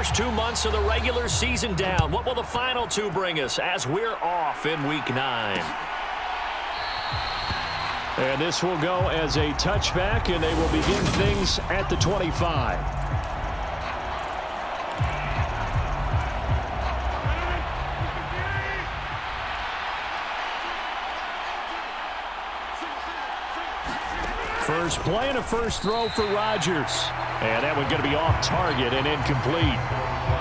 first 2 months of the regular season down. What will the final two bring us as we're off in Week 9? And this will go as a touchback, and they will begin things at the 25. First play and a first throw for Rodgers. And that one's going to be off target and incomplete.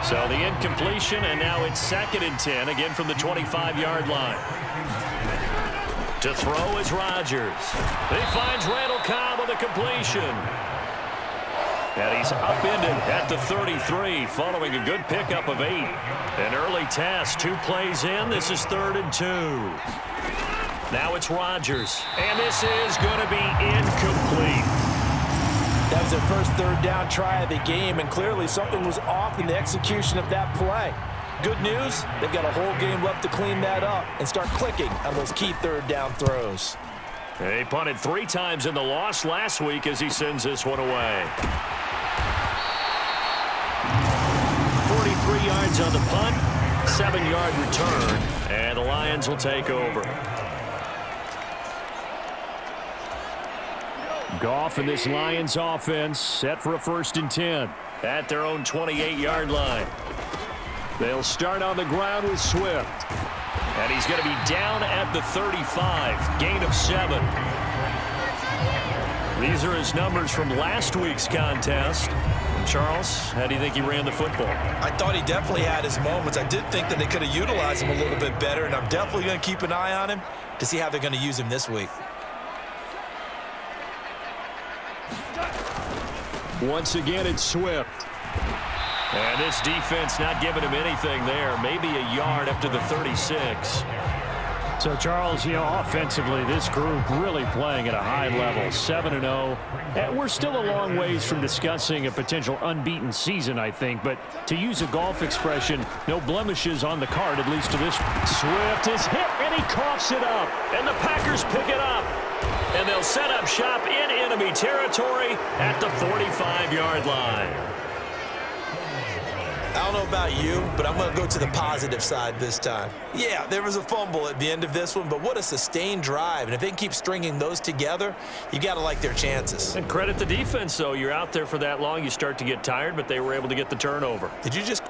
So the incompletion, and now it's 2nd and 10, again from the 25-yard line. To throw is Rodgers. He finds Randall Cobb with a completion. And he's upended at the 33, following a good pickup of 8. An early test, 2 plays in. This is 3rd and 2. Now it's Rodgers, and this is going to be incomplete. That was their first 3rd down try of the game, and clearly something was off in the execution of that play. Good news, they've got a whole game left to clean that up and start clicking on those key 3rd down throws. He punted 3 times in the loss last week as he sends this one away. 43 yards on the punt, 7-yard return, and the Lions will take over. Goff and this Lions offense set for a 1st and 10 at their own 28-yard line. They'll start on the ground with Swift. And he's going to be down at the 35, gain of 7. These are his numbers from last week's contest. And Charles, how do you think he ran the football? I thought he definitely had his moments. I did think that they could have utilized him a little bit better, and I'm definitely going to keep an eye on him to see how they're going to use him this week. Once again, it's Swift. And this defense not giving him anything there. Maybe a yard up to the 36. So, Charles, offensively, this group really playing at a high level, 7-0. And we're still a long ways from discussing a potential unbeaten season, I think. But to use a golf expression, no blemishes on the card, at least to this. Swift is hit, and he coughs it up. And the Packers pick it up. And they'll set up shop in enemy territory at the 45-yard line. I don't know about you, but I'm going to go to the positive side this time. Yeah, there was a fumble at the end of this one, but what a sustained drive. And if they can keep stringing those together, you got to like their chances. And credit the defense, though. You're out there for that long, you start to get tired, but they were able to get the turnover. Did you just...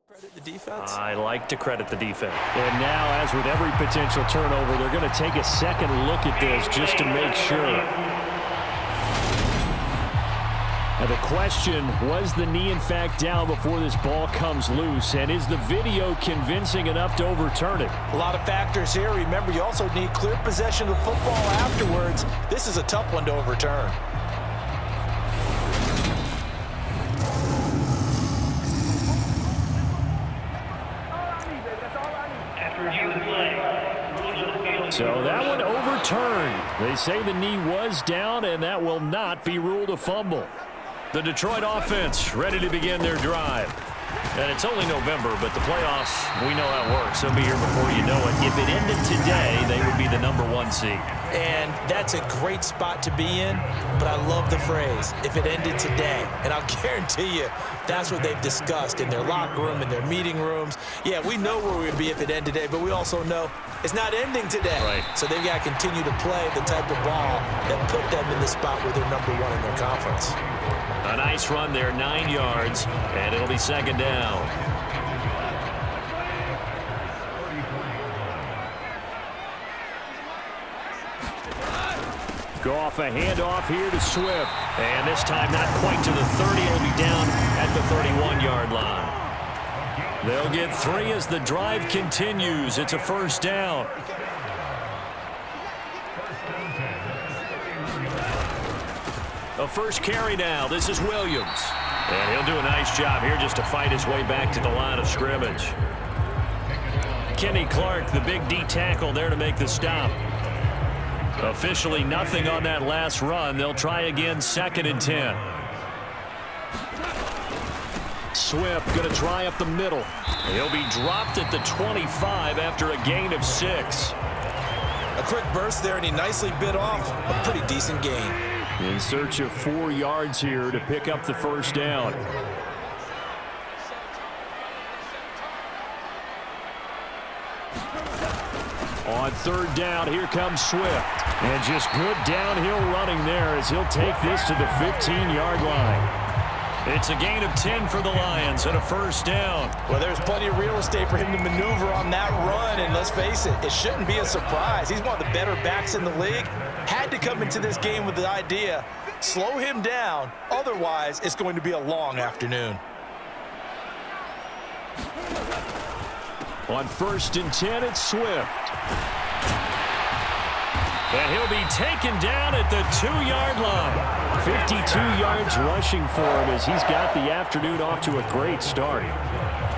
credit the defense? I like to credit the defense. And now, as with every potential turnover, they're going to take a second look at this just to make sure. Now the question, was the knee in fact down before this ball comes loose? And is the video convincing enough to overturn it? A lot of factors here. Remember, you also need clear possession of football afterwards. This is a tough one to overturn. So that one overturned. They say the knee was down, and that will not be ruled a fumble. The Detroit offense ready to begin their drive. And it's only November, but the playoffs, we know how it works. They'll be here before you know it. If it ended today, they would be the #1 seed. And that's a great spot to be in, but I love the phrase, if it ended today. And I'll guarantee you, that's what they've discussed in their locker room, in their meeting rooms. Yeah, we know where we would be if it ended today, but we also know it's not ending today. Right. So they've got to continue to play the type of ball that put them in the spot where they're #1 in their conference. A nice run there, 9 yards, and it'll be 2nd down. Goff, a handoff here to Swift. And this time not quite to the 30. It'll be down at the 31-yard line. They'll get 3 as the drive continues. It's a 1st down. A first carry now. This is Williams. And he'll do a nice job here just to fight his way back to the line of scrimmage. Kenny Clark, the big D tackle there to make the stop. Officially nothing on that last run. They'll try again, 2nd and 10. Swift going to try up the middle. He'll be dropped at the 25 after a gain of 6. I A quick burst there, and he nicely bit off a pretty decent gain. In search of 4 yards here to pick up the first down. On third down, here comes Swift. And just good downhill running there as he'll take this to the 15-yard line. It's a gain of 10 for the Lions and a first down. Well, there's plenty of real estate for him to maneuver on that run, and let's face it, it shouldn't be a surprise. He's one of the better backs in the league. Had to come into this game with the idea, slow him down, otherwise it's going to be a long afternoon. On 1st and 10, it's Swift. And he'll be taken down at the 2-yard line. 52 yards rushing for him as he's got the afternoon off to a great start.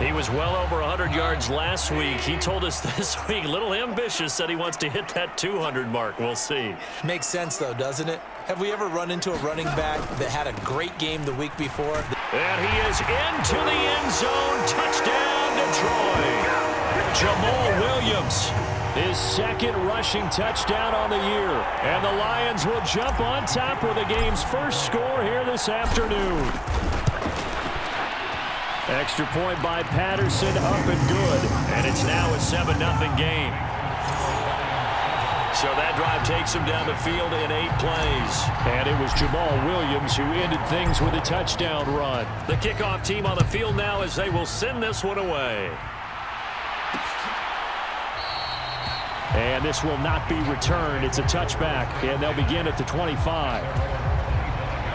He was well over 100 yards last week. He told us this week, a little ambitious, said he wants to hit that 200 mark. We'll see. Makes sense, though, doesn't it? Have we ever run into a running back that had a great game the week before? And he is into the end zone. Touchdown, Detroit. Jamal Williams. His second rushing touchdown on the year. And the Lions will jump on top with the game's first score here this afternoon. Extra point by Patterson, up and good. And it's now a 7-0 game. So that drive takes him down the field in 8 plays. And it was Jamal Williams who ended things with a touchdown run. The kickoff team on the field now as they will send this one away. And this will not be returned. It's a touchback, and they'll begin at the 25.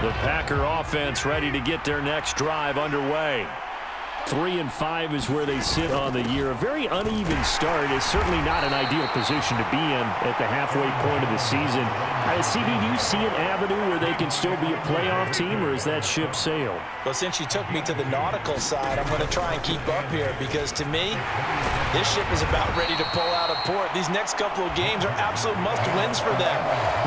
The Packer offense ready to get their next drive underway. 3-5 is where they sit on the year. A very uneven start is certainly not an ideal position to be in at the halfway point of the season. CD, do you see an avenue where they can still be a playoff team, or is that ship sailed? Well, since you took me to the nautical side, I'm going to try and keep up here because, to me, this ship is about ready to pull out of port. These next couple of games are absolute must-wins for them.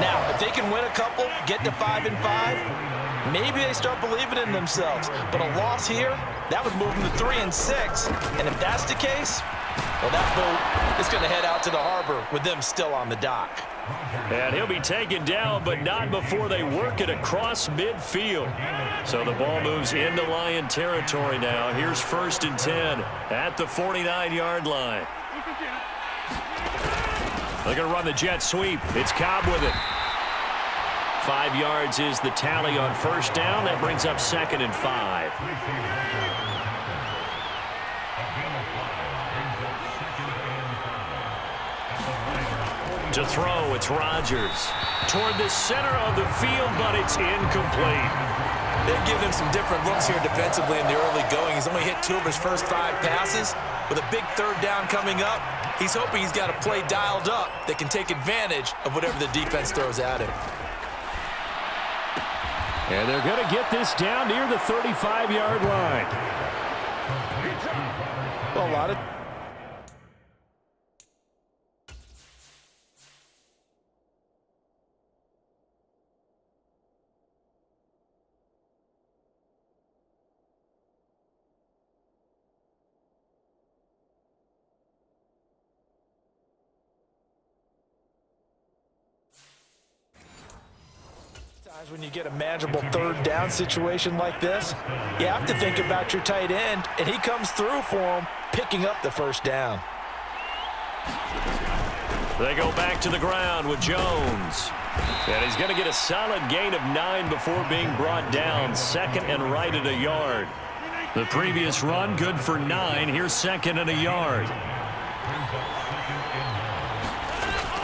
Now, if they can win a couple, get to 5-5, maybe they start believing in themselves. But a loss here, that would move them to 3-6. And if that's the case, well, that boat is going to head out to the harbor with them still on the dock. And he'll be taken down, but not before they work it across midfield. So the ball moves into Lion territory now. Here's 1st and 10 at the 49-yard line. They're going to run the jet sweep. It's Cobb with it. 5 yards is the tally on 1st down. That brings up 2nd and 5. To throw, it's Rodgers. Toward the center of the field, but it's incomplete. They've given him some different looks here defensively in the early going. He's only hit 2 of his first 5 passes. With a big 3rd down coming up, he's hoping he's got a play dialed up that can take advantage of whatever the defense throws at him. And they're going to get this down near the 35-yard line. Well, a lot of... when you get a manageable 3rd down situation like this, you have to think about your tight end, and he comes through for him, picking up the 1st down. They go back to the ground with Jones. And he's going to get a solid gain of 9 before being brought down. 2nd and right at a yard. The previous run good for 9. Here's 2nd and a yard.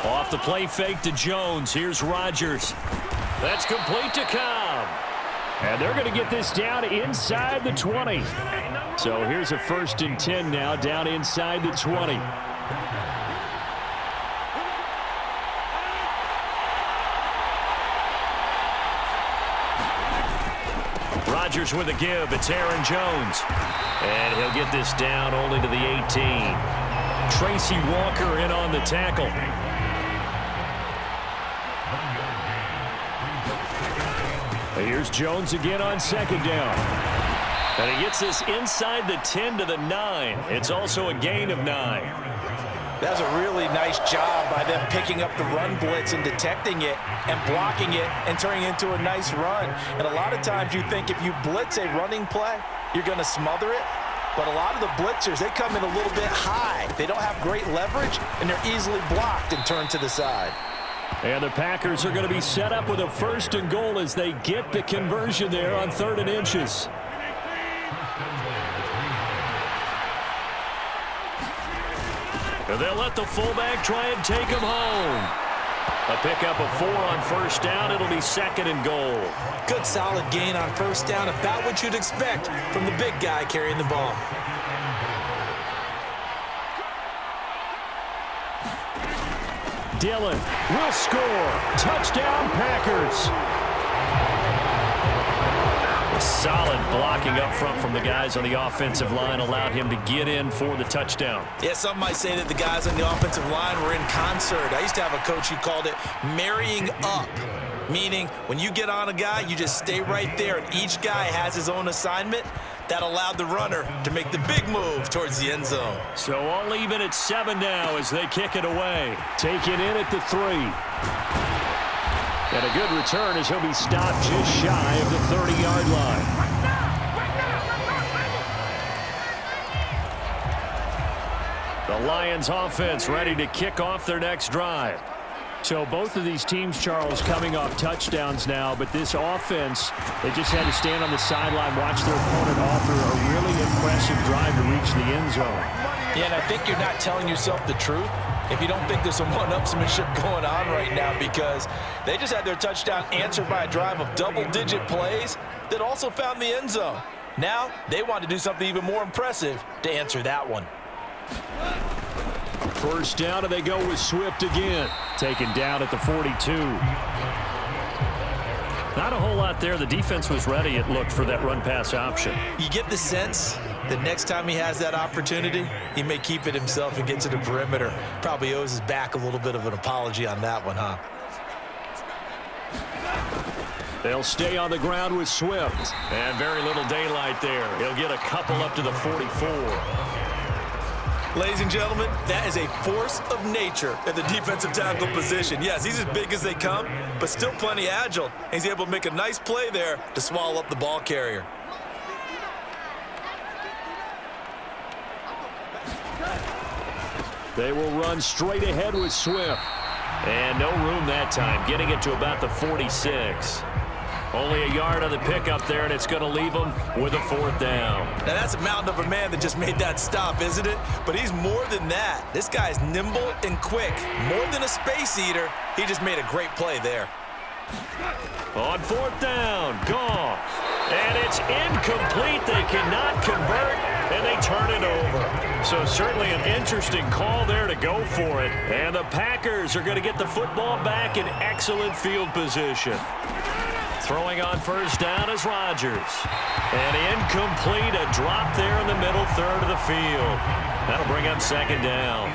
Off the play fake to Jones. Here's Rodgers. That's complete to Cobb. And they're going to get this down inside the 20. So here's a 1st and 10 now down inside the 20. Rodgers with a give. It's Aaron Jones. And he'll get this down only to the 18. Tracy Walker in on the tackle. Here's Jones again on 2nd down. And he gets this inside the 10 to the 9. It's also a gain of 9. That's a really nice job by them picking up the run blitz and detecting it and blocking it and turning it into a nice run. And a lot of times you think if you blitz a running play, you're going to smother it. But a lot of the blitzers, they come in a little bit high. They don't have great leverage, and they're easily blocked and turned to the side. And the Packers are going to be set up with a 1st and goal as they get the conversion there on 3rd and inches. And they'll let the fullback try and take him home. A pickup of 4 on 1st down. It'll be 2nd and goal. Good solid gain on 1st down, about what you'd expect from the big guy carrying the ball. Dillon will score. Touchdown, Packers. Solid blocking up front from the guys on the offensive line allowed him to get in for the touchdown. Yeah, some might say that the guys on the offensive line were in concert. I used to have a coach who called it marrying up, meaning when you get on a guy, you just stay right there, and each guy has his own assignment. That allowed the runner to make the big move towards the end zone. So all even at 7 now as they kick it away. Taken in at the 3. And a good return as he'll be stopped just shy of the 30-yard line. The Lions offense ready to kick off their next drive. So both of these teams, Charles, coming off touchdowns now, but this offense, they just had to stand on the sideline, watch their opponent offer a really impressive drive to reach the end zone. Yeah, and I think you're not telling yourself the truth if you don't think there's some one-upsmanship going on right now, because they just had their touchdown answered by a drive of double-digit plays that also found the end zone. Now, they want to do something even more impressive to answer that one. 1st down, and they go with Swift again. Taken down at the 42. Not a whole lot there. The defense was ready, it looked, for that run-pass option. You get the sense that next time he has that opportunity, he may keep it himself and get to the perimeter. Probably owes his back a little bit of an apology on that one, huh? They'll stay on the ground with Swift. And very little daylight there. He'll get a couple up to the 44. Ladies and gentlemen, that is a force of nature at the defensive tackle position. Yes, he's as big as they come, but still plenty agile. He's able to make a nice play there to swallow up the ball carrier. They will run straight ahead with Swift. And no room that time, getting it to about the 46. Only a yard on the pickup there, and it's going to leave him with a 4th down. Now, that's a mountain of a man that just made that stop, isn't it? But he's more than that. This guy's nimble and quick. More than a space eater, he just made a great play there. On 4th down, Goff. And it's incomplete. They cannot convert, and they turn it over. So certainly an interesting call there to go for it. And the Packers are going to get the football back in excellent field position. Throwing on 1st down is Rodgers. And incomplete, a drop there in the middle 3rd of the field. That'll bring up 2nd down.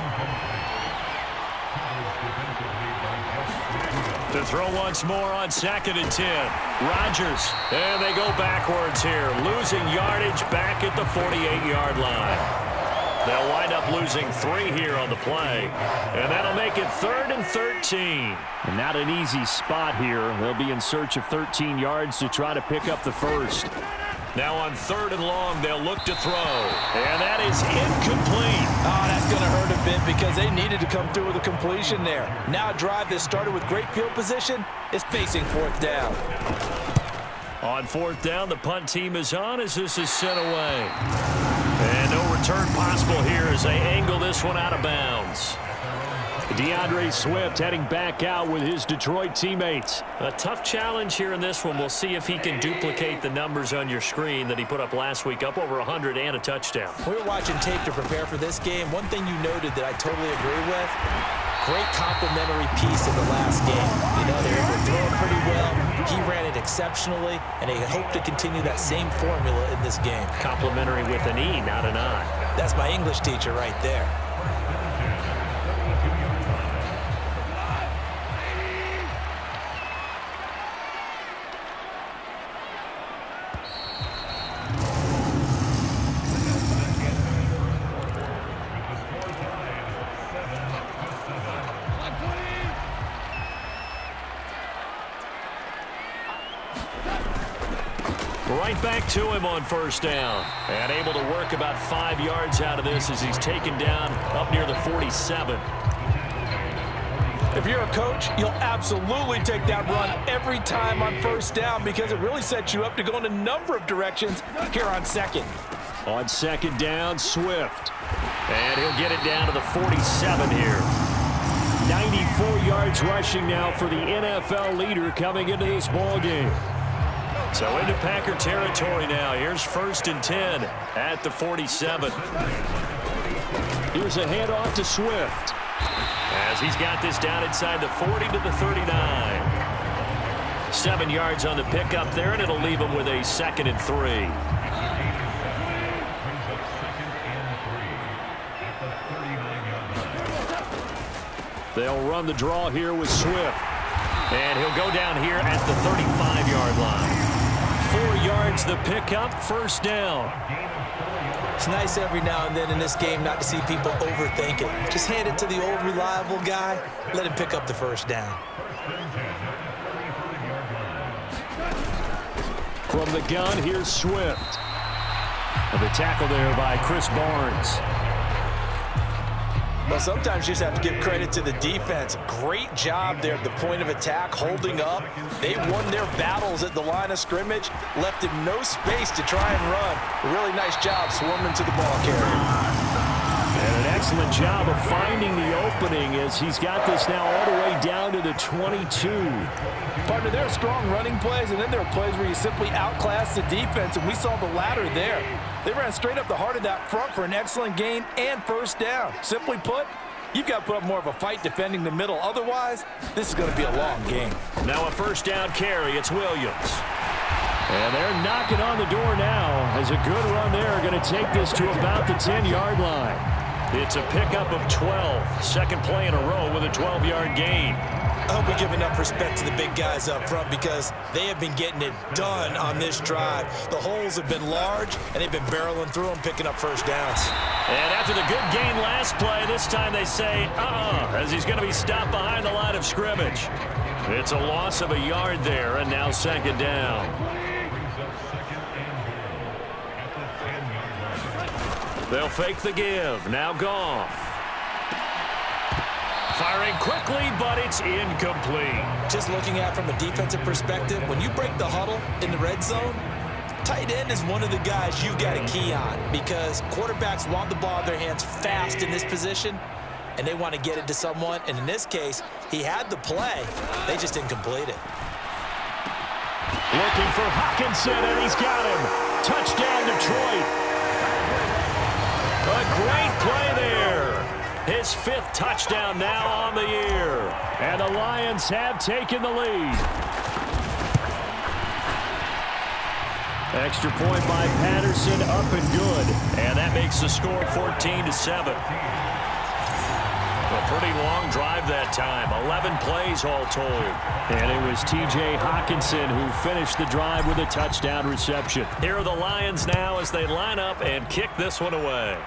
To throw once more on 2nd and 10. Rodgers, and they go backwards here, losing yardage back at the 48-yard line. They'll wind up losing 3 here on the play, and that'll make it 3rd and 13. And not an easy spot here. They'll be in search of 13 yards to try to pick up the 1st. Now on 3rd and long, they'll look to throw. And that is incomplete. Oh, that's going to hurt a bit because they needed to come through with a completion there. Now a drive that started with great field position is facing 4th down. On 4th down, the punt team is on as this is sent away. And no return possible here as they angle this one out of bounds. DeAndre Swift heading back out with his Detroit teammates. A tough challenge here in this one. We'll see if he can duplicate the numbers on your screen that he put up last week, up over 100 and a touchdown. We were watching tape to prepare for this game. One thing you noted that I totally agree with, great complimentary piece in the last game. You know, they were throwing pretty well. He ran it exceptionally, and they hope to continue that same formula in this game. Complimentary with an E, not an I. That's my English teacher right there. Right back to him on first down. And able to work about 5 yards out of this as he's taken down up near the 47. If you're a coach, you'll absolutely take that run every time on first down because it really sets you up to go in a number of directions here on second. On second down, Swift. And he'll get it down to the 47 here. 94 yards rushing now for the NFL leader coming into this ball game. So into Packer territory now. Here's 1st and 10 at the 47. Here's a handoff to Swift. As he's got this down inside the 40 to the 39. 7 yards on the pickup there, and it'll leave him with a 2nd and 3. They'll run the draw here with Swift. And he'll go down here at the 35-yard line. 4 yards the pickup, 1st down. It's nice every now and then in this game not to see people overthink it. Just hand it to the old reliable guy. Let him pick up the 1st down. From the gun, here's Swift. And the tackle there by Chris Barnes. Well, sometimes you just have to give credit to the defense. Great job there at the point of attack, holding up. They won their battles at the line of scrimmage, left him no space to try and run. A really nice job swarming to the ball carrier. And an excellent job of finding the opening as he's got this now all the way down to the 22. Partner, there are strong running plays, and then there are plays where you simply outclass the defense, and we saw the latter there. They ran straight up the heart of that front for an excellent gain and 1st down. Simply put, you've got to put up more of a fight defending the middle. Otherwise, this is going to be a long game. Now a 1st down carry. It's Williams. And they're knocking on the door now as a good run there. Going to take this to about the 10-yard line. It's a pickup of 12. Second play in a row with a 12-yard gain. I hope we give enough respect to the big guys up front because they have been getting it done on this drive. The holes have been large, and they've been barreling through them, picking up 1st downs. And after the good gain last play, this time they say, as he's going to be stopped behind the line of scrimmage. It's a loss of a yard there, and now 2nd down. They'll fake the give. Now Goff. Firing quickly, but it's incomplete. Just looking at it from a defensive perspective, when you break the huddle in the red zone, tight end is one of the guys you've got to key on because quarterbacks want the ball in their hands fast in this position, and they want to get it to someone. And in this case, he had the play. They just didn't complete it. Looking for Hockenson, and he's got him. Touchdown, Detroit. A great play there. His 5th touchdown now on the year. And the Lions have taken the lead. Extra point by Patterson, up and good. And that makes the score 14-7. A pretty long drive that time. 11 plays all told. And it was T.J. Hockenson who finished the drive with a touchdown reception. Here are the Lions now as they line up and kick this one away.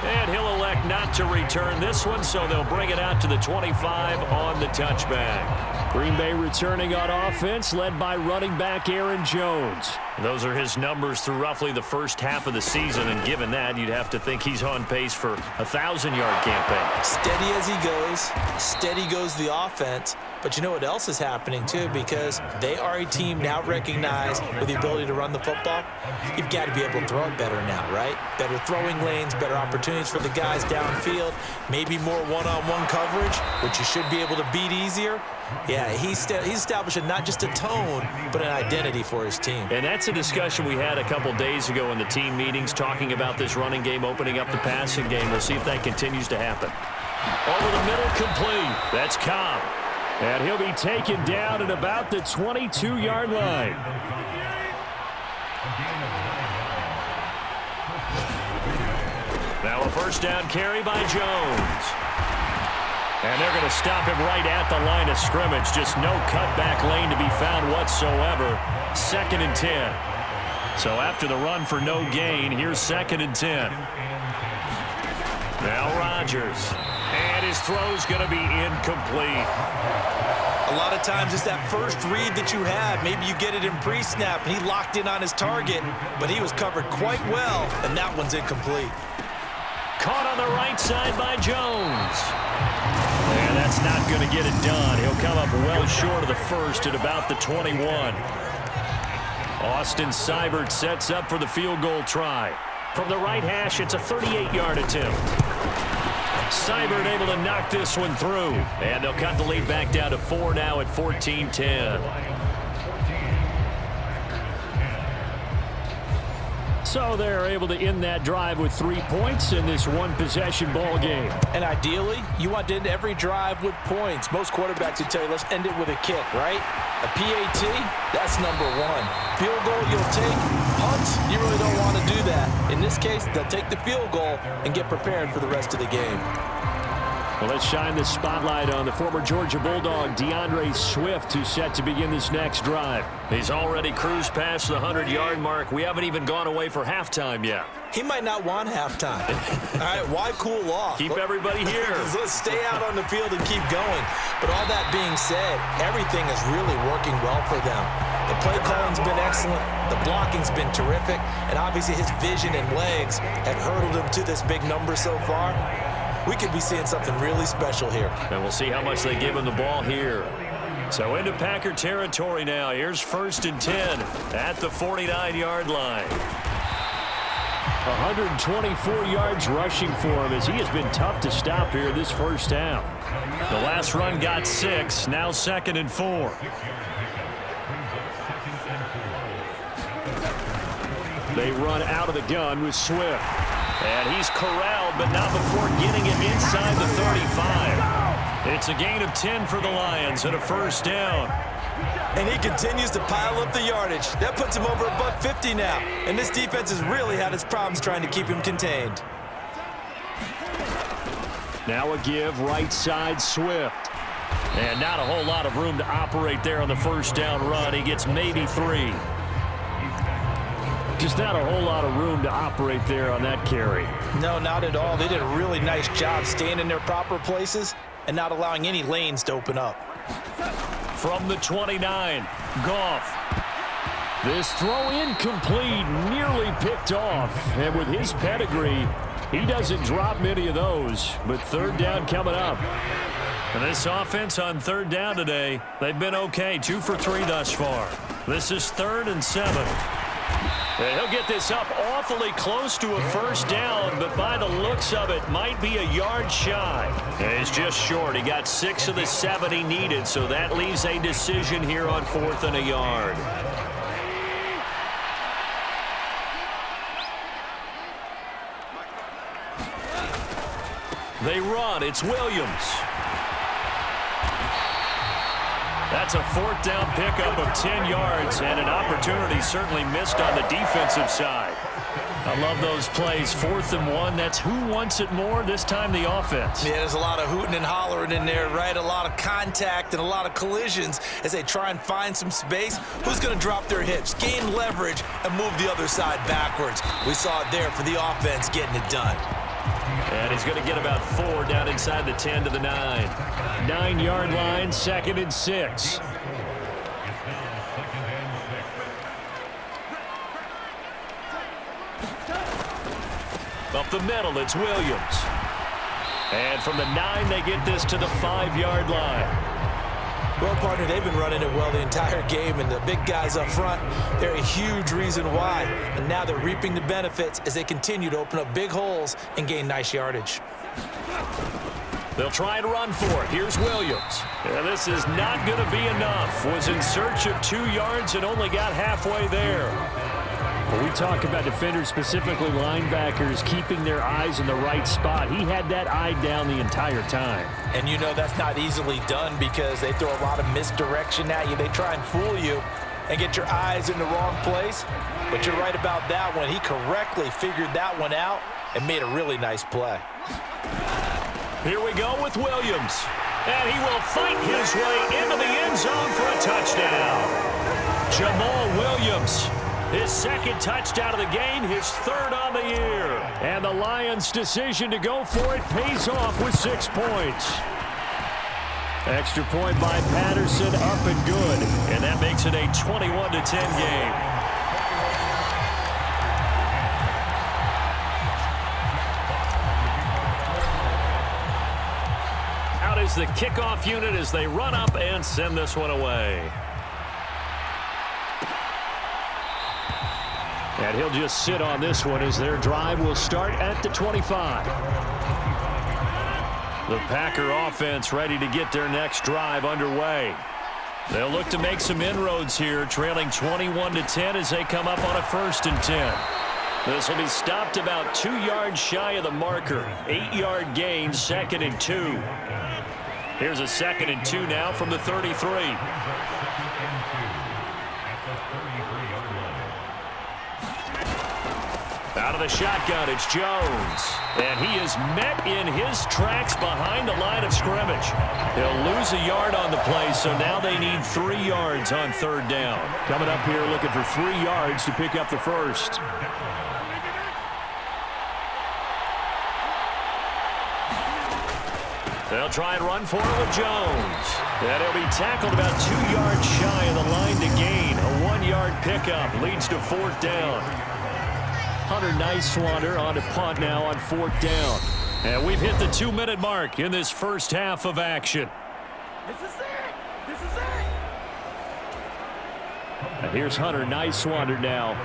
And he'll elect not to return this one, so they'll bring it out to the 25 on the touchback. Green Bay returning on offense, led by running back Aaron Jones. Those are his numbers through roughly the first half of the season, and given that, you'd have to think he's on pace for a 1,000-yard campaign. Steady as he goes, steady goes the offense. But you know what else is happening, too, because they are a team now recognized with the ability to run the football. You've got to be able to throw it better now, right? Better throwing lanes, better opportunities for the guys downfield, maybe more one-on-one coverage, which you should be able to beat easier. Yeah, he's establishing not just a tone, but an identity for his team. And that's a discussion we had a couple days ago in the team meetings, talking about this running game, opening up the passing game. We'll see if that continues to happen. Over the middle, complete. That's Cobb. And he'll be taken down at about the 22-yard line. Now a 1st down carry by Jones. And they're going to stop him right at the line of scrimmage. Just no cutback lane to be found whatsoever. 2nd and 10. So after the run for no gain, here's 2nd and 10. Now Rodgers. And his throw's going to be incomplete. A lot of times it's that first read that you have. Maybe you get it in pre-snap, and he locked in on his target, but he was covered quite well, and that one's incomplete. Caught on the right side by Jones. And that's not going to get it done. He'll come up well short of the first at about the 21. Austin Seibert sets up for the field goal try. From the right hash, it's a 38-yard attempt. Seibert able to knock this one through. And they'll cut the lead back down to 4 now at 14-10. So they're able to end that drive with 3 points in this one-possession ball game. And ideally, you want to end every drive with points. Most quarterbacks would tell you, let's end it with a kick, right? A PAT, that's number one. Field goal, you'll take. Punts, you really don't want to do that. In this case, they'll take the field goal and get prepared for the rest of the game. Well, let's shine the spotlight on the former Georgia Bulldog, DeAndre Swift, who's set to begin this next drive. He's already cruised past the 100-yard mark. We haven't even gone away for halftime yet. He might not want halftime. All right, why cool off? Keep everybody here. Let's stay out on the field and keep going. But all that being said, everything is really working well for them. The play calling's been excellent. The blocking's been terrific. And obviously his vision and legs have hurdled him to this big number so far. We could be seeing something really special here. And we'll see how much they give him the ball here. So into Packer territory now. Here's 1st and 10 at the 49-yard line. 124 yards rushing for him as he has been tough to stop here this first half. The last run got 6. Now 2nd and 4. They run out of the gun with Swift. And he's corralled, but not before getting him inside the 35. It's a gain of 10 for the Lions and a first down. And he continues to pile up the yardage. That puts him over $150 now. And this defense has really had its problems trying to keep him contained. Now a give right side Swift. And not a whole lot of room to operate there on the first down run. He gets maybe 3. Just not a whole lot of room to operate there on that carry. No, not at all. They did a really nice job staying in their proper places and not allowing any lanes to open up. From the 29, Goff. This throw incomplete, nearly picked off. And with his pedigree, he doesn't drop many of those. But 3rd down coming up. And this offense on 3rd down today, they've been okay. 2 for 3 thus far. This is 3rd and 7. And he'll get this up awfully close to a first down, but by the looks of it, might be a yard shy. And he's just short. He got 6 of the 7 he needed, so that leaves a decision here on 4th and a yard. They run. It's Williams. That's a 4th down pickup of 10 yards and an opportunity certainly missed on the defensive side. I love those plays. 4th and 1. That's who wants it more, this time the offense. Yeah, there's a lot of hooting and hollering in there, right? A lot of contact and a lot of collisions as they try and find some space. Who's going to drop their hips, gain leverage, and move the other side backwards? We saw it there for the offense getting it done. And he's going to get about 4 down inside the 10 to the 9. 9-yard line, 2nd and 6. Up the middle, it's Williams. And from the 9, they get this to the 5-yard line. Well, partner, they've been running it well the entire game, and the big guys up front, they're a huge reason why. And now they're reaping the benefits as they continue to open up big holes and gain nice yardage. They'll try and run for it. Here's Williams. And this is not going to be enough. Was in search of 2 yards and only got halfway there. When we talk about defenders, specifically linebackers, keeping their eyes in the right spot, he had that eye down the entire time. And you know that's not easily done because they throw a lot of misdirection at you. They try and fool you and get your eyes in the wrong place. But you're right about that one. He correctly figured that one out and made a really nice play. Here we go with Williams. And he will fight his way into the end zone for a touchdown. Jamal Williams. His 2nd touchdown of the game, his 3rd on the year. And the Lions' decision to go for it pays off with 6 points. Extra point by Patterson, up and good. And that makes it a 21-10 game. Out is the kickoff unit as they run up and send this one away. And he'll just sit on this one as their drive will start at the 25. The Packer offense ready to get their next drive underway. They'll look to make some inroads here, trailing 21-10 as they come up on a 1st and 10. This will be stopped about 2 yards shy of the marker. 8-yard gain, 2nd and 2. Here's a 2nd and 2 now from the 33. Out of the shotgun, it's Jones. And he is met in his tracks behind the line of scrimmage. He'll lose a yard on the play, so now they need 3 yards on 3rd down. Coming up here looking for 3 yards to pick up the first. They'll try and run for it with Jones. And he'll be tackled about 2 yards shy of the line to gain. A 1-yard pickup leads to 4th down. Hunter Nicewander on to punt now on 4th down. And we've hit the 2-minute mark in this first half of action. This is it! This is it! And here's Hunter Nicewander now.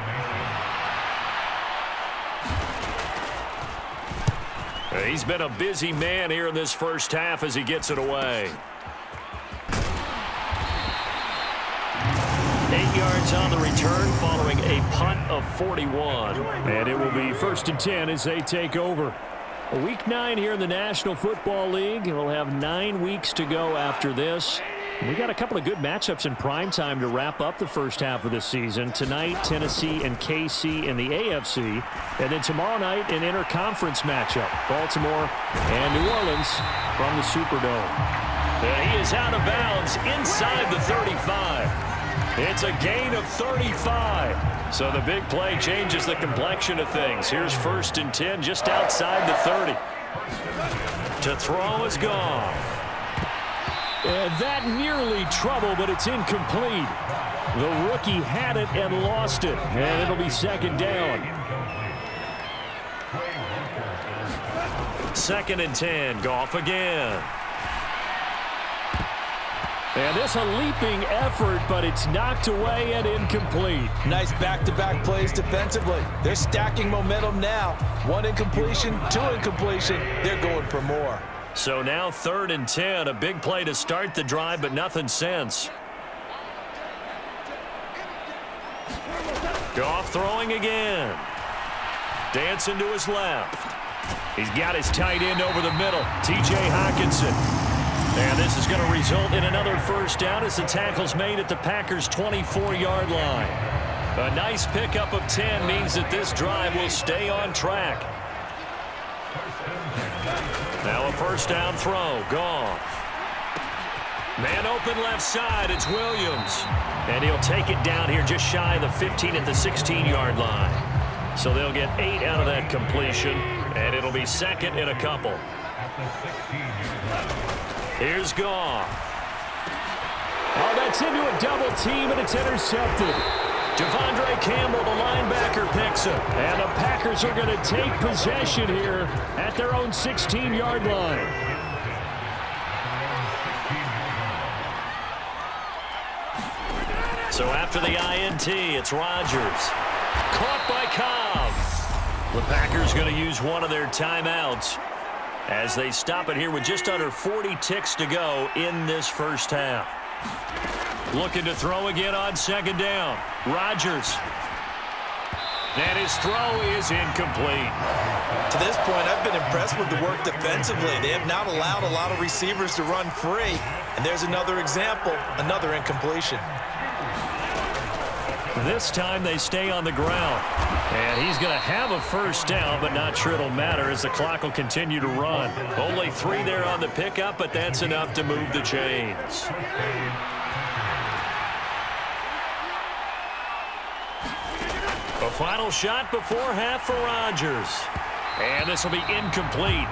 He's been a busy man here in this first half as he gets it away. 8 yards on the return following a punt of 41. And it will be 1st and 10 as they take over. Week 9 here in the National Football League. We'll have 9 weeks to go after this. We got a couple of good matchups in prime time to wrap up the first half of the season. Tonight, Tennessee and KC in the AFC. And then tomorrow night, an interconference matchup. Baltimore and New Orleans from the Superdome. And he is out of bounds inside the 35. It's a gain of 35. So the big play changes the complexion of things. Here's 1st and 10 just outside the 30. To throw is gone. And that nearly trouble, but it's incomplete. The rookie had it and lost it. And it'll be 2nd down. 2nd and 10. Goff again. And this a leaping effort, but it's knocked away and incomplete. Nice back-to-back plays defensively. They're stacking momentum now. 1 incompletion, 2 incompletion. They're going for more. So now 3rd and 10. A big play to start the drive, but nothing since. Goff throwing again. Dancing to his left. He's got his tight end over the middle, T.J. Hockenson. And this is going to result in another 1st down as the tackle's made at the Packers' 24-yard line. A nice pickup of 10 means that this drive will stay on track. Now a 1st down throw. Goff. Man open left side. It's Williams. And he'll take it down here just shy of the 15 at the 16-yard line. So they'll get 8 out of that completion. And it'll be 2nd and a couple. Here's Goff. Oh, that's into a double team, and it's intercepted. Devondre Campbell, the linebacker, picks it. And the Packers are going to take possession here at their own 16-yard line. So after the INT, it's Rodgers. Caught by Cobb. The Packers going to use one of their timeouts as they stop it here with just under 40 ticks to go in this first half. Looking to throw again on 2nd down. Rodgers. And his throw is incomplete. To this point, I've been impressed with the work defensively. They have not allowed a lot of receivers to run free. And there's another example, another incompletion. This time they stay on the ground. And he's going to have a 1st down, but not sure it'll matter as the clock will continue to run. Only 3 there on the pickup, but that's enough to move the chains. A final shot before half for Rodgers. And this will be incomplete.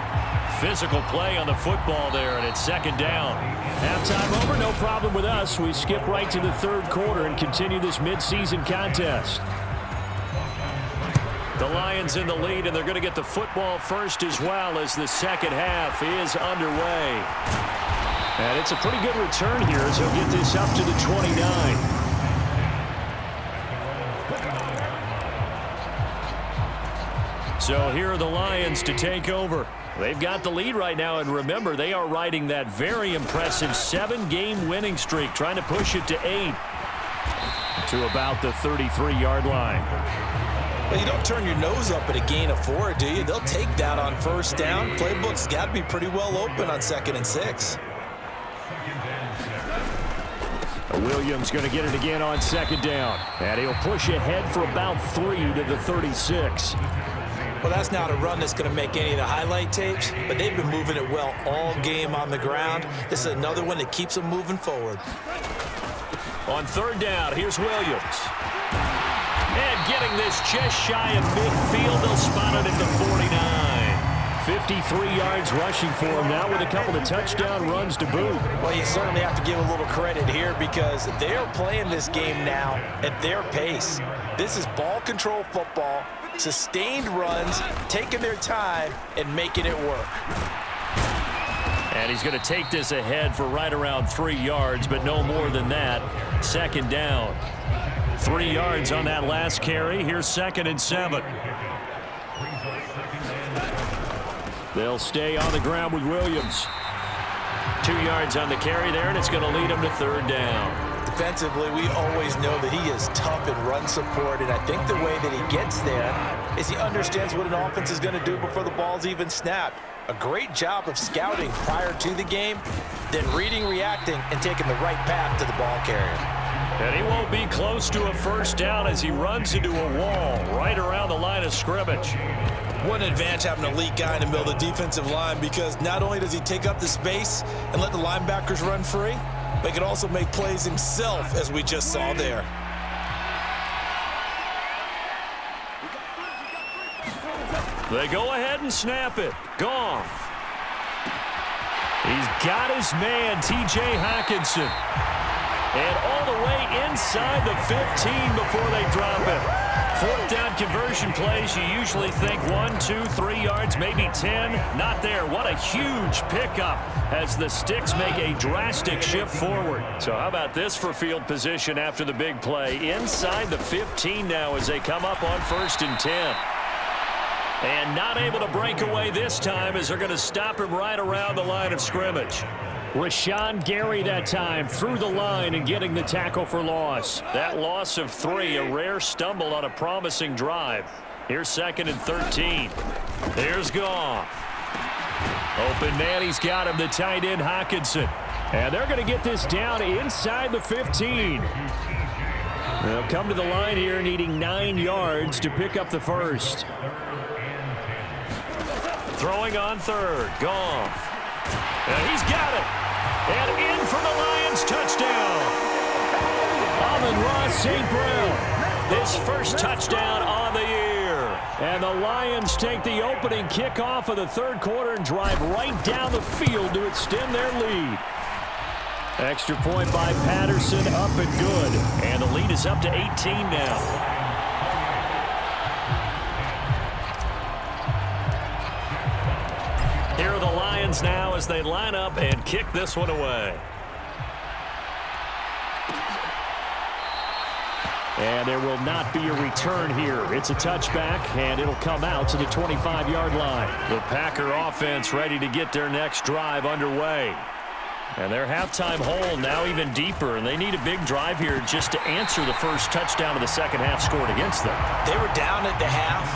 Physical play on the football there, and it's second down. Halftime over, no problem with us. We skip right to the third quarter and continue this midseason contest. The Lions in the lead, and they're going to get the football first as well as the second half is underway. And it's a pretty good return here as he'll get this up to the 29. So here are the Lions to take over. They've got the lead right now, and remember, they are riding that very impressive 7-game winning streak, trying to push it to 8. To about the 33-yard line. Well, you don't turn your nose up at a gain of 4, do you? They'll take that on first down. Playbook's got to be pretty well open on 2nd and 6. Williams going to get it again on 2nd down. And he'll push ahead for about 3 to the 36. Well, that's not a run that's going to make any of the highlight tapes, but they've been moving it well all game on the ground. This is another one that keeps them moving forward. On 3rd down, here's Williams. And getting this just shy of midfield, they'll spot it at the 49. 53 yards rushing for him now with a couple of touchdown runs to boot. Well, you certainly have to give a little credit here because they're playing this game now at their pace. This is ball control football, sustained runs, taking their time and making it work. And he's going to take this ahead for right around 3 yards, but no more than that. 2nd down. 3 yards on that last carry. Here's 2nd and 7. They'll stay on the ground with Williams. 2 yards on the carry there, and it's going to lead him to 3rd down. Defensively, we always know that he is tough in run support, and I think the way that he gets there is he understands what an offense is going to do before the ball's even snapped. A great job of scouting prior to the game, then reading, reacting, and taking the right path to the ball carrier. And he won't be close to a 1st down as he runs into a wall right around the line of scrimmage. What an advantage having an elite guy in the middle of the defensive line, because not only does he take up the space and let the linebackers run free, but he can also make plays himself, as we just saw there. They go ahead and snap it. Goff. He's got his man, T.J. Hockenson. And all the way inside the 15 before they drop it. 4th down conversion plays, you usually think 1, 2, 3 yards, maybe 10. Not there. What a huge pickup as the sticks make a drastic shift forward. So how about this for field position after the big play? Inside the 15 now as they come up on 1st and 10. And not able to break away this time as they're going to stop him right around the line of scrimmage. Rashawn Gary that time through the line and getting the tackle for loss. That loss of 3, a rare stumble on a promising drive. Here's 2nd and 13. Here's Goff. Open man, he's got him, the tight end Hockenson. And they're going to get this down inside the 15. They'll come to the line here needing 9 yards to pick up the 1st. Throwing on 3rd, Goff. And he's got it. And in for the Lions touchdown. Amon-Ra St. Brown. His first touchdown on the year. And the Lions take the opening kickoff of the 3rd quarter and drive right down the field to extend their lead. Extra point by Patterson, up and good. And the lead is up to 18 now. Here are the Lions now as they line up and kick this one away. And there will not be a return here. It's a touchback, and it'll come out to the 25-yard line. The Packer offense ready to get their next drive underway. And their halftime hole now even deeper, and they need a big drive here just to answer the first touchdown of the second half scored against them. They were down at the half.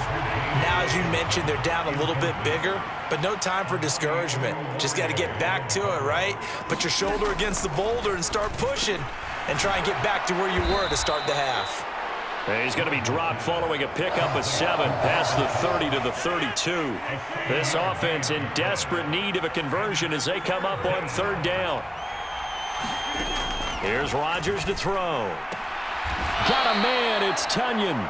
Now, as you mentioned, they're down a little bit bigger, but no time for discouragement. Just got to get back to it, right? Put your shoulder against the boulder and start pushing and try and get back to where you were to start the half. And he's going to be dropped following a pickup of 7 past the 30 to the 32. This offense in desperate need of a conversion as they come up on 3rd down. Here's Rodgers to throw. Got a man, it's Tunyon.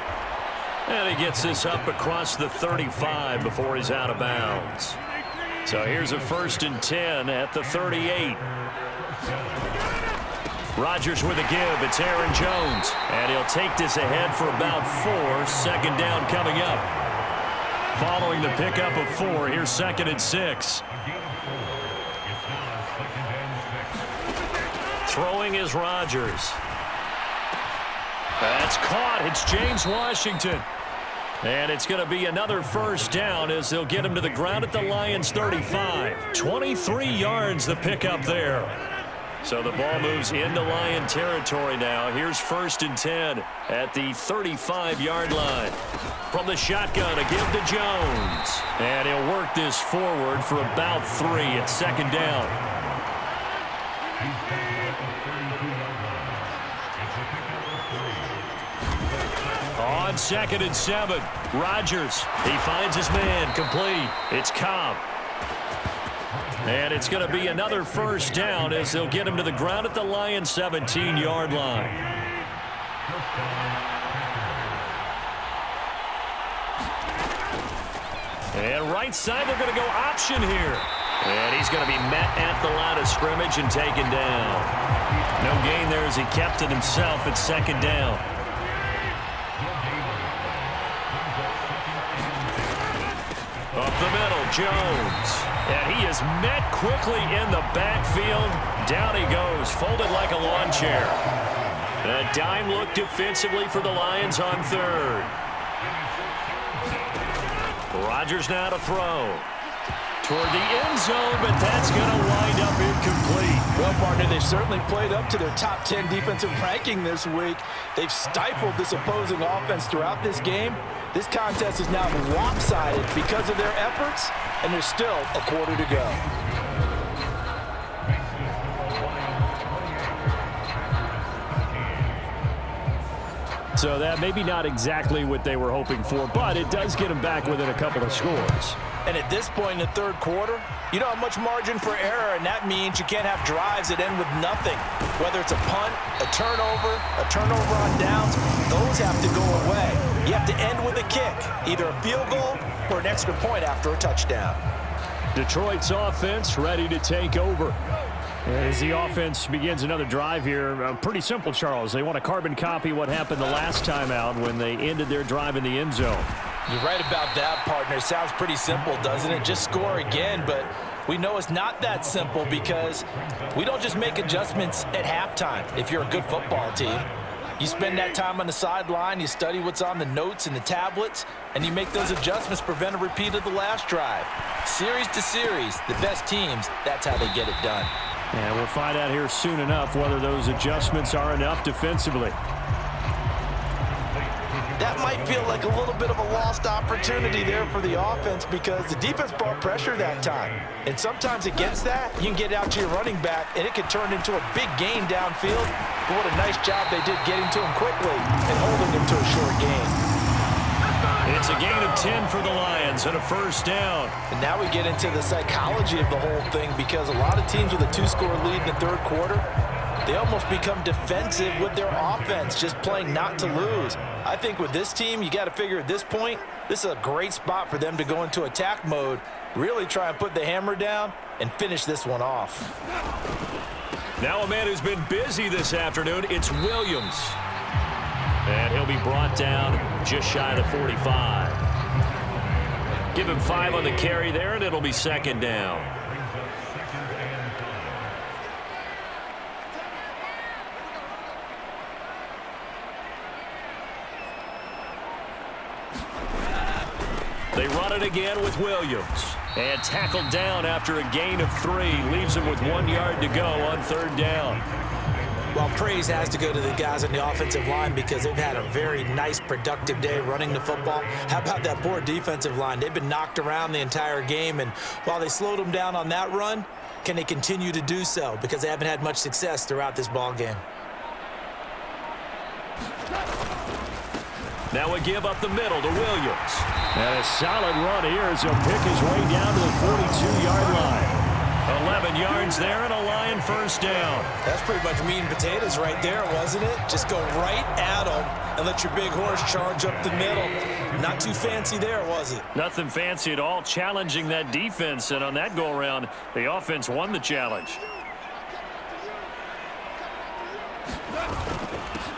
And he gets this up across the 35 before he's out of bounds. So here's a 1st and 10 at the 38. Rodgers with a give. It's Aaron Jones. And he'll take this ahead for about 4. 2nd down coming up. Following the pickup of 4, here's 2nd and 6. Throwing is Rodgers. That's caught. It's James Washington. And it's going to be another 1st down as they'll get him to the ground at the Lions' 35. 23 yards the pickup there. So the ball moves into Lion territory now. Here's 1st and 10 at the 35-yard line. From the shotgun, a give to Jones. And he'll work this forward for about 3 at 2nd down. On 2nd and 7, Rodgers. He finds his man, complete. It's Cobb. And it's going to be another 1st down as they'll get him to the ground at the Lions' 17-yard line. And right side, they're going to go option here. And he's going to be met at the line of scrimmage and taken down. No gain there as he kept it himself at 2nd down. Up the middle, Jones. And he is met quickly in the backfield. Down he goes, folded like a lawn chair. A dime look defensively for the Lions on 3rd. Rodgers now to throw. Toward the end zone, but that's going to wind up incomplete. Well, partner, they've certainly played up to their top 10 defensive ranking this week. They've stifled this opposing offense throughout this game. This contest is now lopsided because of their efforts, and there's still a quarter to go. So that maybe not exactly what they were hoping for, but it does get them back within a couple of scores. And at this point in the 3rd quarter, you don't have much margin for error, and that means you can't have drives that end with nothing. Whether it's a punt, a turnover on downs, those have to go away. You have to end with a kick, either a field goal or an extra point after a touchdown. Detroit's offense ready to take over. As the offense begins another drive here, pretty simple, Charles. They want to carbon copy what happened the last time out when they ended their drive in the end zone. You're right about that, partner. Sounds pretty simple, doesn't it? Just score again, but we know it's not that simple because we don't just make adjustments at halftime if you're a good football team. You spend that time on the sideline, you study what's on the notes and the tablets, and you make those adjustments, prevent a repeat of the last drive. Series to series, the best teams, that's how they get it done. And we'll find out here soon enough whether those adjustments are enough defensively. That might feel like a little bit of a lost opportunity there for the offense because the defense brought pressure that time. And sometimes against that, you can get out to your running back, and it can turn into a big gain downfield. But what a nice job they did getting to him quickly and holding him to a short gain. It's a gain of 10 for the Lions and a 1st down. And now we get into the psychology of the whole thing because a lot of teams with a 2-score lead in the 3rd quarter, they almost become defensive with their offense, just playing not to lose. I think with this team, you got to figure at this point, this is a great spot for them to go into attack mode, really try and put the hammer down and finish this one off. Now a man who's been busy this afternoon, it's Williams. And he'll be brought down just shy of the 45. Give him 5 on the carry there, and it'll be 2nd down. They run it again with Williams. And tackled down after a gain of 3. Leaves him with 1 yard to go on 3rd down. Well, praise has to go to the guys on the offensive line because they've had a very nice, productive day running the football. How about that poor defensive line? They've been knocked around the entire game, and while they slowed them down on that run, can they continue to do so? Because they haven't had much success throughout this ball game. Now a give up the middle to Williams. And a solid run here as he'll pick his way down to the 42-yard line. 11 yards there and a Lion first down. That's pretty much meat and potatoes right there, wasn't it? Just go right at them and let your big horse charge up the middle. Not too fancy there, was it? Nothing fancy at all, challenging that defense, and on that go-around, the offense won the challenge.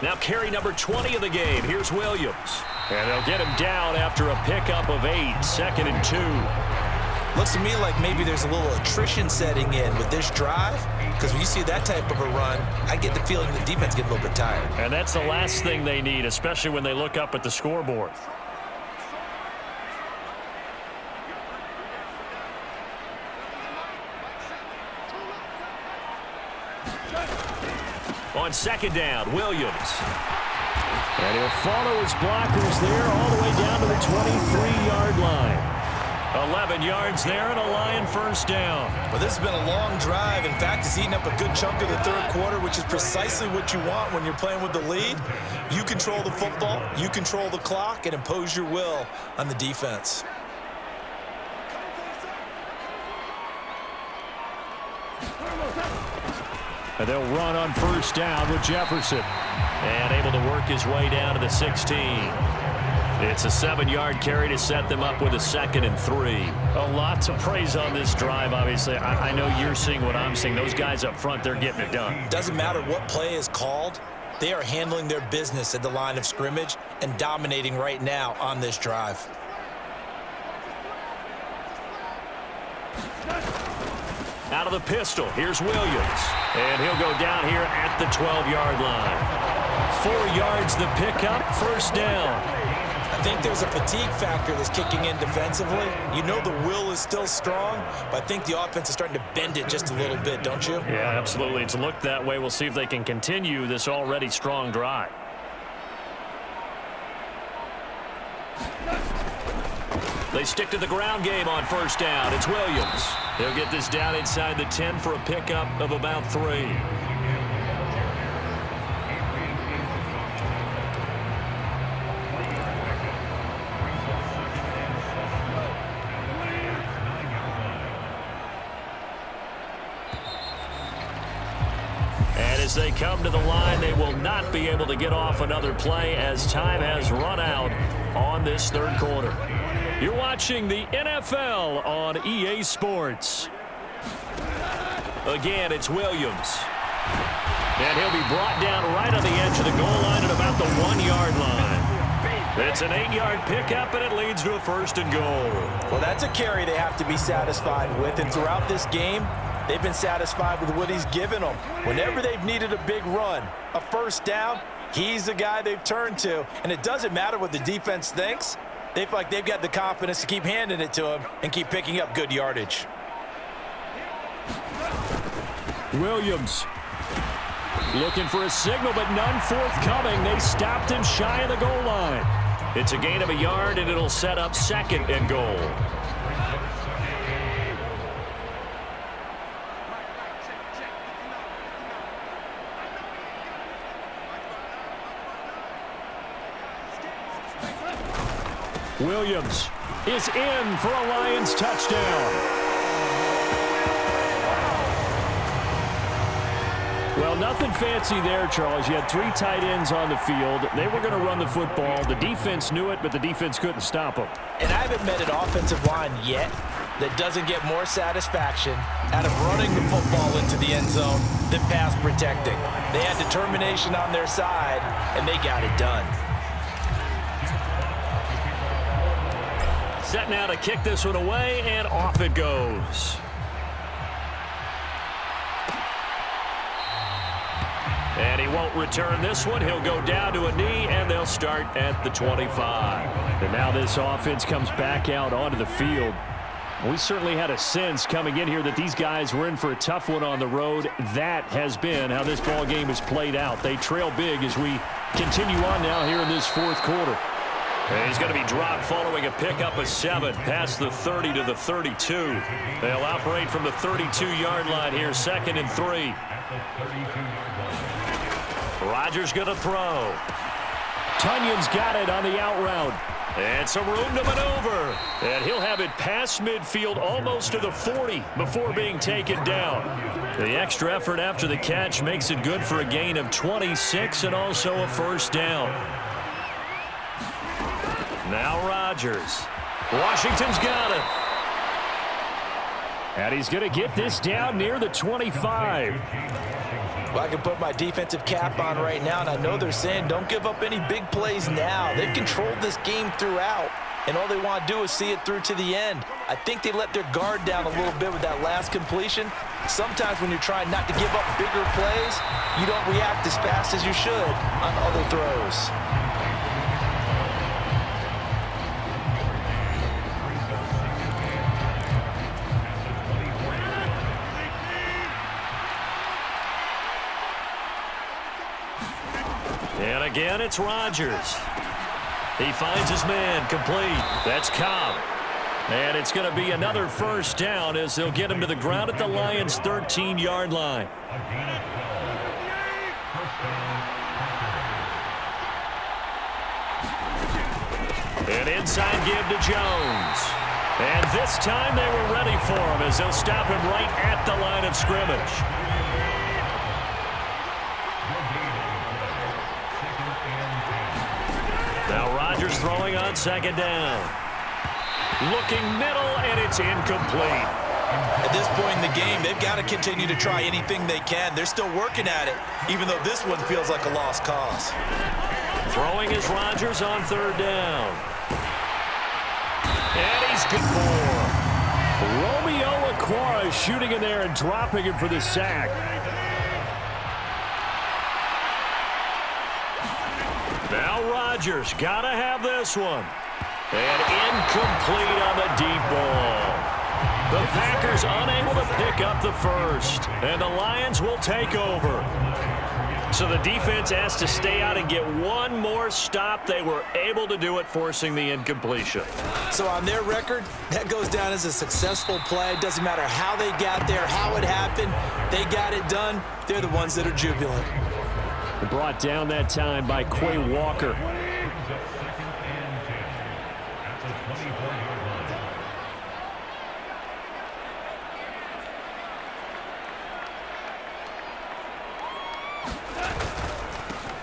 Now carry number 20 of the game. Here's Williams. And they'll get him down after a pickup of 8, 2nd and 2. Looks to me like maybe there's a little attrition setting in with this drive, because when you see that type of a run, I get the feeling the defense gets a little bit tired. And that's the last thing they need, especially when they look up at the scoreboard. On 2nd down, Williams. And he'll follow his blockers there all the way down to the 23-yard line. 11 yards there and a Lion first down. Well, this has been a long drive. In fact, it's eating up a good chunk of the third quarter, which is precisely what you want when you're playing with the lead. You control the football, you control the clock, and impose your will on the defense. And they'll run on first down with Jefferson. And able to work his way down to the 16. It's a 7-yard carry to set them up with a 2nd and 3. A lot to praise on this drive, obviously. I know you're seeing what I'm seeing. Those guys up front, they're getting it done. Doesn't matter what play is called. They are handling their business at the line of scrimmage and dominating right now on this drive. Out of the pistol, here's Williams. And he'll go down here at the 12-yard line. 4 yards the pickup, first down. I think there's a fatigue factor that's kicking in defensively. You know the will is still strong, but I think the offense is starting to bend it just a little bit, don't you? Yeah, absolutely. It's looked that way. We'll see if they can continue this already strong drive. They stick to the ground game on first down. It's Williams. They'll get this down inside the 10 for a pickup of about 3. And as they come to the line, they will not be able to get off another play as time has run out on this third quarter. You're watching the NFL on EA Sports. Again, it's Williams. And he'll be brought down right on the edge of the goal line at about the 1-yard line. It's an 8-yard pickup, and it leads to a 1st and goal. Well, that's a carry they have to be satisfied with, and throughout this game, they've been satisfied with what he's given them. Whenever they've needed a big run, a first down, he's the guy they've turned to. And it doesn't matter what the defense thinks. They feel like they've got the confidence to keep handing it to him and keep picking up good yardage. Williams looking for a signal, but none forthcoming. They stopped him shy of the goal line. It's a gain of a yard, and it'll set up 2nd and goal. Williams is in for a Lions touchdown. Well, nothing fancy there, Charles. You had 3 tight ends on the field. They were going to run the football. The defense knew it, but the defense couldn't stop them. And I haven't met an offensive line yet that doesn't get more satisfaction out of running the football into the end zone than pass protecting. They had determination on their side, and they got it done. Set now to kick this one away, and off it goes. And he won't return this one. He'll go down to a knee, and they'll start at the 25. And now this offense comes back out onto the field. We certainly had a sense coming in here that these guys were in for a tough one on the road. That has been how this ball game has played out. They trail big as we continue on now here in this fourth quarter. And he's going to be dropped following a pickup of 7 past the 30 to the 32. They'll operate from the 32-yard line here, 2nd and 3. Rodgers going to throw. Tunyon's got it on the out route. And some room to maneuver. And he'll have it past midfield almost to the 40 before being taken down. The extra effort after the catch makes it good for a gain of 26 and also a first down. Now Rodgers. Washington's got it. And he's going to get this down near the 25. Well, I can put my defensive cap on right now, and I know they're saying don't give up any big plays now. They've controlled this game throughout, and all they want to do is see it through to the end. I think they let their guard down a little bit with that last completion. Sometimes when you're trying not to give up bigger plays, you don't react as fast as you should on other throws. And again, it's Rodgers. He finds his man complete. That's Cobb. And it's going to be another first down as they'll get him to the ground at the Lions' 13-yard line. An inside give to Jones. And this time they were ready for him as they'll stop him right at the line of scrimmage. Now Rodgers throwing on second down. Looking middle, and it's incomplete. At this point in the game, they've got to continue to try anything they can. They're still working at it, even though this one feels like a lost cause. Throwing is Rodgers on third down. And he's good for. Romeo Okwara shooting in there and dropping him for the sack. Now Rodgers got to have this one. And incomplete on the deep ball. The Packers unable to pick up the first. And the Lions will take over. So the defense has to stay out and get one more stop. They were able to do it, forcing the incompletion. So on their record, that goes down as a successful play. It doesn't matter how they got there, how it happened. They got it done. They're the ones that are jubilant. Brought down that time by Quay Walker.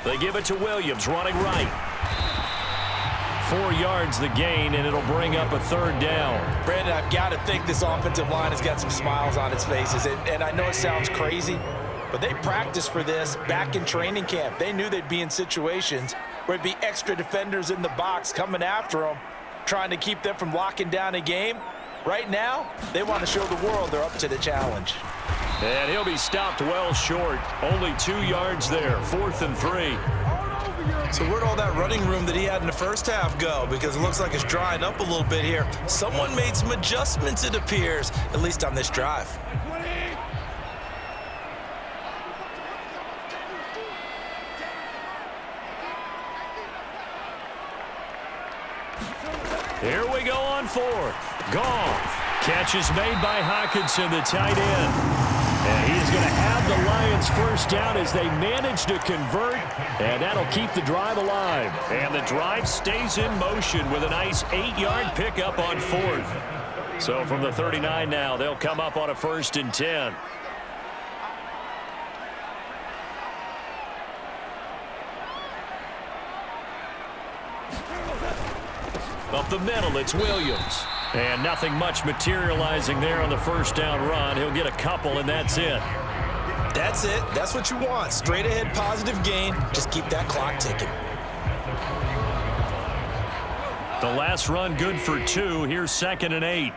They give it to Williams, running right. 4 yards the gain, and it'll bring up a third down. Brandon, I've got to think this offensive line has got some smiles on its faces. And I know it sounds crazy, but they practiced for this back in training camp. They knew they'd be in situations where there'd be extra defenders in the box coming after them, trying to keep them from locking down a game. Right now, they want to show the world they're up to the challenge. And he'll be stopped well short. Only 2 yards there, 4th and 3. So where'd all that running room that he had in the first half go? Because it looks like it's drying up a little bit here. Someone made some adjustments, it appears, at least on this drive. Here we go on 4th. Goff. Catch is made by Hockenson, the tight end. And he is going to have the Lions first down as they manage to convert. And that'll keep the drive alive. And the drive stays in motion with a nice 8-yard pickup on 4th. So from the 39 now, they'll come up on a 1st and 10. Up the middle, it's Williams. And nothing much materializing there on the first down run. He'll get a couple, and that's it. That's it. That's what you want. Straight ahead, positive gain. Just keep that clock ticking. The last run good for 2. Here's 2nd and 8.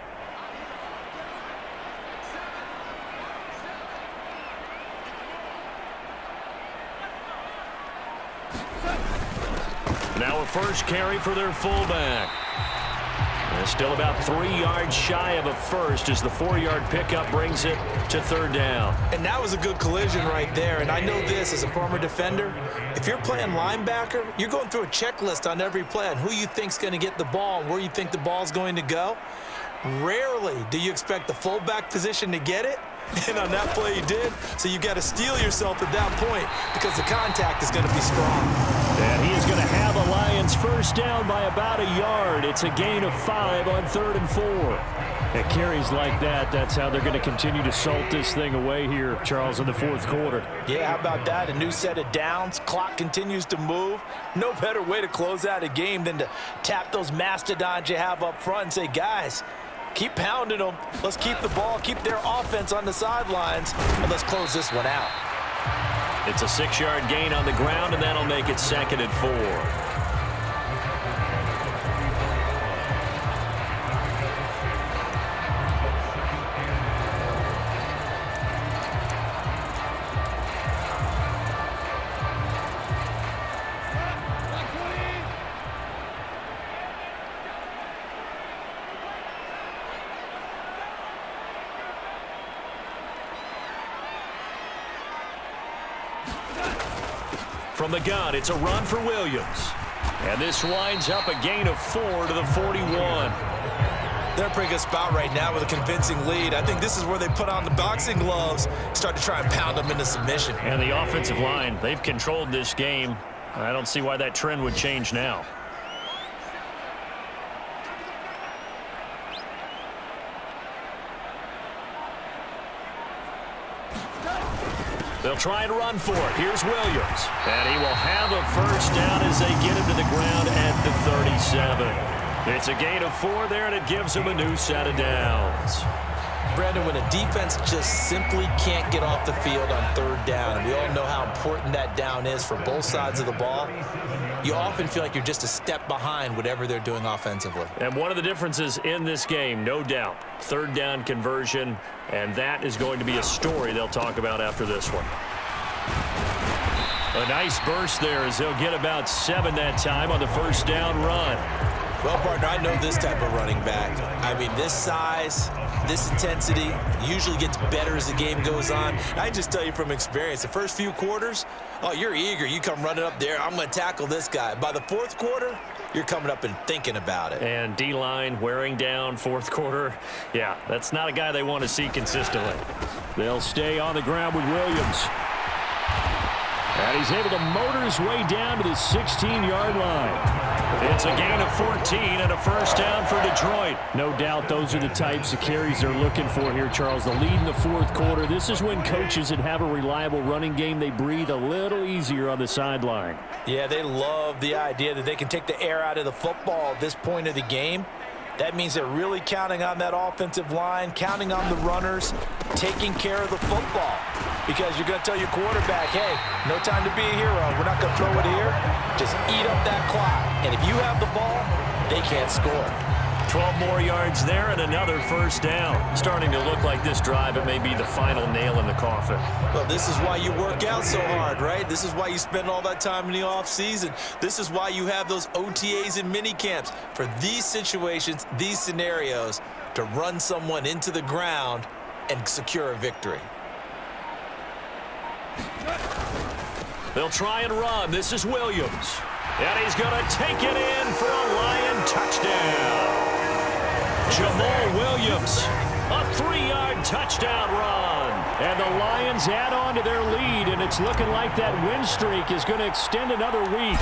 Now a first carry for their fullback. And still about 3 yards shy of a first as the 4-yard pickup brings it to 3rd down. And that was a good collision right there. And I know this as a former defender. If you're playing linebacker, you're going through a checklist on every play on who you think's going to get the ball and where you think the ball's going to go. Rarely do you expect the fullback position to get it. And on that play he did. So you got to steel yourself at that point because the contact is going to be strong. And he is going to have a first down by about a yard. It's a gain of 5 on 3rd and 4. At carries like that, that's how they're going to continue to salt this thing away here, Charles, in the 4th quarter. Yeah, how about that? A new set of downs. Clock continues to move. No better way to close out a game than to tap those mastodons you have up front and say, guys, keep pounding them. Let's keep the ball, keep their offense on the sidelines, and let's close this one out. It's a 6-yard gain on the ground, and that'll make it 2nd and 4. From the gun, it's a run for Williams. And this winds up a gain of 4 to the 41. They're in a pretty good spot right now with a convincing lead. I think this is where they put on the boxing gloves, start to try and pound them into submission. And the offensive line, they've controlled this game. I don't see why that trend would change now. They'll try and run for it. Here's Williams. And he will have a first down as they get him to the ground at the 37. It's a gain of 4 there, and it gives him a new set of downs. Brandon, when a defense just simply can't get off the field on 3rd down, and we all know how important that down is for both sides of the ball, you often feel like you're just a step behind whatever they're doing offensively. And one of the differences in this game, no doubt, 3rd down conversion, and that is going to be a story they'll talk about after this one. A nice burst there as they'll get about 7 that time on the first down run. Well, partner, I know this type of running back. I mean, this size, this intensity usually gets better as the game goes on. I can just tell you from experience, the first few quarters, oh, you're eager. You come running up there, I'm going to tackle this guy. By the 4th quarter, you're coming up and thinking about it. And D-line wearing down 4th quarter. Yeah, that's not a guy they want to see consistently. They'll stay on the ground with Williams. And he's able to motor his way down to the 16-yard line. It's a gain of 14 and a first down for Detroit. No doubt those are the types of carries they're looking for here, Charles. The lead in the 4th quarter. This is when coaches that have a reliable running game, they breathe a little easier on the sideline. Yeah, they love the idea that they can take the air out of the football at this point of the game. That means they're really counting on that offensive line, counting on the runners, taking care of the football. Because you're going to tell your quarterback, hey, no time to be a hero. We're not going to throw it here. Just eat up that clock. And if you have the ball, they can't score. 12 more yards there and another first down. Starting to look like this drive, it may be the final nail in the coffin. Well, this is why you work out so hard, right? This is why you spend all that time in the offseason. This is why you have those OTAs and mini camps for these situations, these scenarios, to run someone into the ground and secure a victory. They'll try and run. This is Williams. And he's going to take it in for a Lion touchdown. Jamal Williams, a 3-yard touchdown run. And the Lions add on to their lead, and it's looking like that win streak is going to extend another week.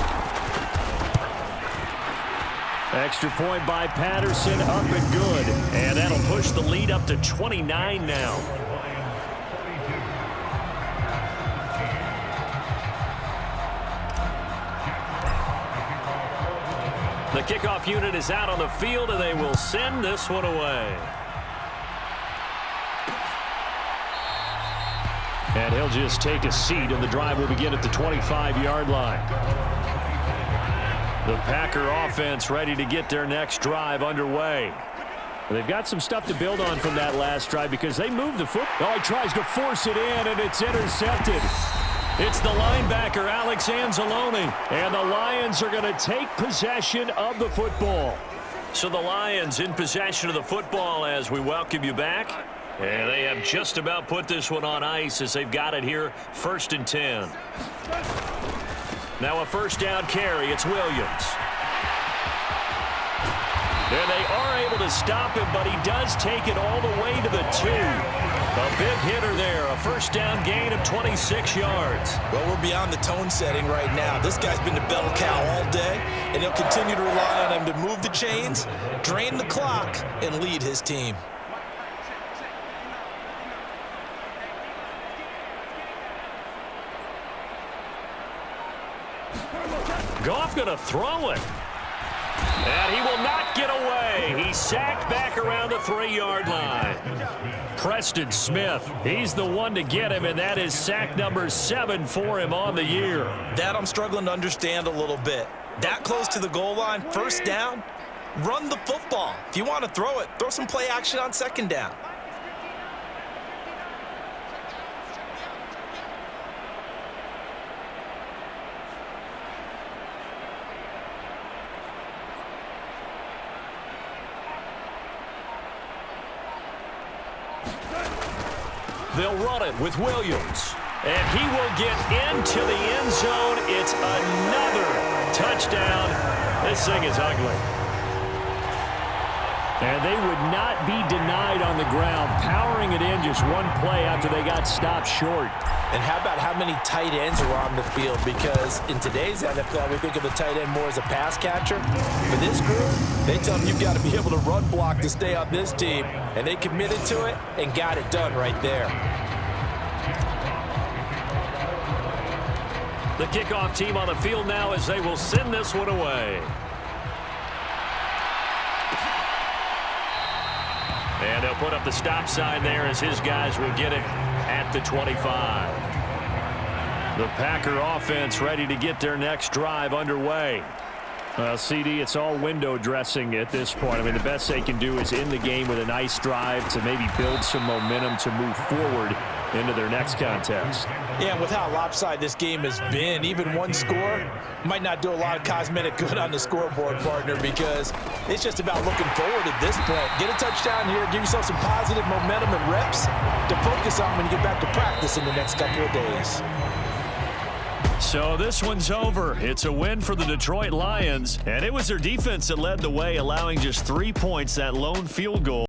Extra point by Patterson, up and good. And that'll push the lead up to 29 now. The kickoff unit is out on the field, and they will send this one away. And he'll just take a seat, and the drive will begin at the 25-yard line. The Packer offense ready to get their next drive underway. They've got some stuff to build on from that last drive because they moved the football. Oh, he tries to force it in, and it's intercepted. It's the linebacker, Alex Anzalone, and the Lions are going to take possession of the football. So the Lions in possession of the football as we welcome you back. And they have just about put this one on ice as they've got it here, 1st and 10. Now a first down carry, it's Williams. And they are able to stop him, but he does take it all the way to the 2. A big hitter there, a first down gain of 26 yards. Well, we're beyond the tone setting right now. This guy's been the bell cow all day, and he'll continue to rely on him to move the chains, drain the clock, and lead his team. Goff going to throw it. And he will not get away. He's sacked back around the 3-yard line. Preston Smith, he's the one to get him, and that is sack number 7 for him on the year. That I'm struggling to understand a little bit. That close to the goal line, first down, run the football. If you want to throw it, throw some play action on second down. They'll run it with Williams. And he will get into the end zone. It's another touchdown. This thing is ugly. And they would not be denied on the ground, powering it in just one play after they got stopped short. And how about how many tight ends are on the field? Because in today's NFL, we think of the tight end more as a pass catcher. For this group, they tell them you've got to be able to run block to stay on this team. And they committed to it and got it done right there. The kickoff team on the field now as they will send this one away. And they'll put up the stop sign there as his guys will get it at the 25. The Packer offense ready to get their next drive underway. Well, CD, it's all window dressing at this point. I mean, the best they can do is end the game with a nice drive to maybe build some momentum to move forward into their next contest. Yeah, and with how lopsided this game has been, even one score might not do a lot of cosmetic good on the scoreboard, partner, because it's just about looking forward at this point. Get a touchdown here, give yourself some positive momentum and reps to focus on when you get back to practice in the next couple of days. So this one's over. It's a win for the Detroit Lions, and it was their defense that led the way, allowing just 3 points, that lone field goal.